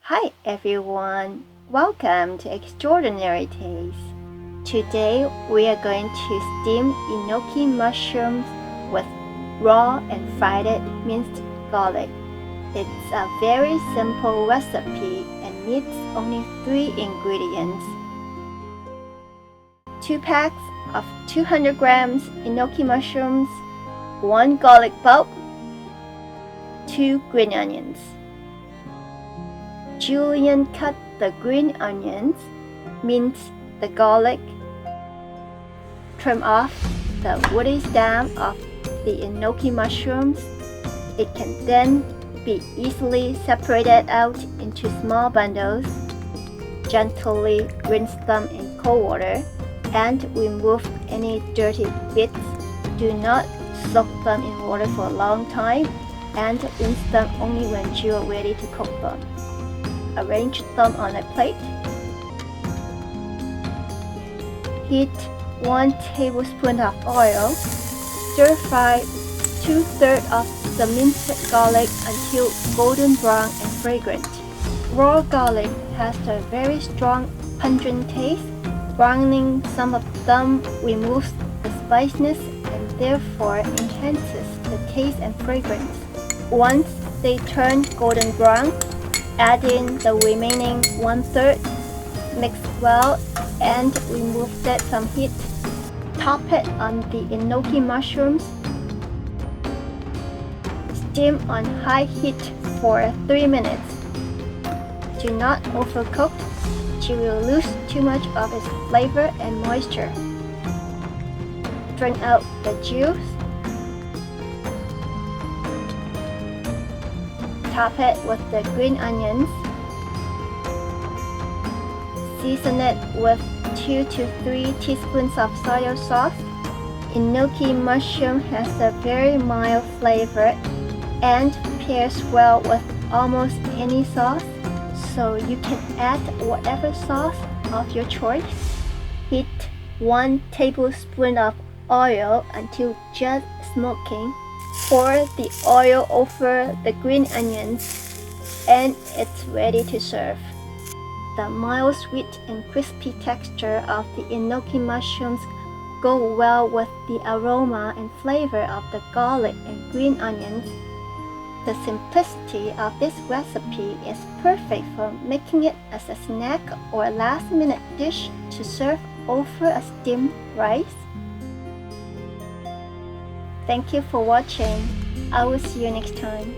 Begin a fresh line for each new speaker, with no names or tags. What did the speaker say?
Hi everyone, welcome to Extraordinary Taste. Today we are going to steam enoki mushrooms with raw and fried minced garlic. It's a very simple recipe and needs only 3 ingredients. 2 packs of 200 grams enoki mushrooms, 1 garlic bulb, 2 green onions. Julian cut the green onions, mince the garlic, trim off the woody stem of the enoki mushrooms. It can then be easily separated out into small bundles. Gently rinse them in cold water and remove any dirty bits. Do not soak them in water for a long time and rinse them only when you are ready to cook them. Arrange them on a plate. Heat 1 tablespoon of oil. Stir fry 2/3 of the minced garlic until golden brown and fragrant. Raw garlic has a very strong pungent taste. Browning some of them removes the spiciness and therefore enhances the taste and fragrance. Once they turn golden brown, add in the remaining 1/3, mix well and remove that from heat. Top it on the enoki mushrooms. Steam on high heat for 3 minutes. Do not overcook, you will lose too much of its flavor and moisture. Drain out the juice. Top it with the green onions. Season it with 2 to 3 teaspoons of soy sauce. Enoki mushroom has a very mild flavor and pairs well with almost any sauce, so you can add whatever sauce of your choice. Heat 1 tablespoon of oil until just smoking. Pour the oil over the green onions and it's ready to serve. The mild sweet and crispy texture of the enoki mushrooms go well with the aroma and flavor of the garlic and green onions. The simplicity of this recipe is perfect for making it as a snack or last-minute dish to serve over a steamed rice. Thank you for watching. I will see you next time.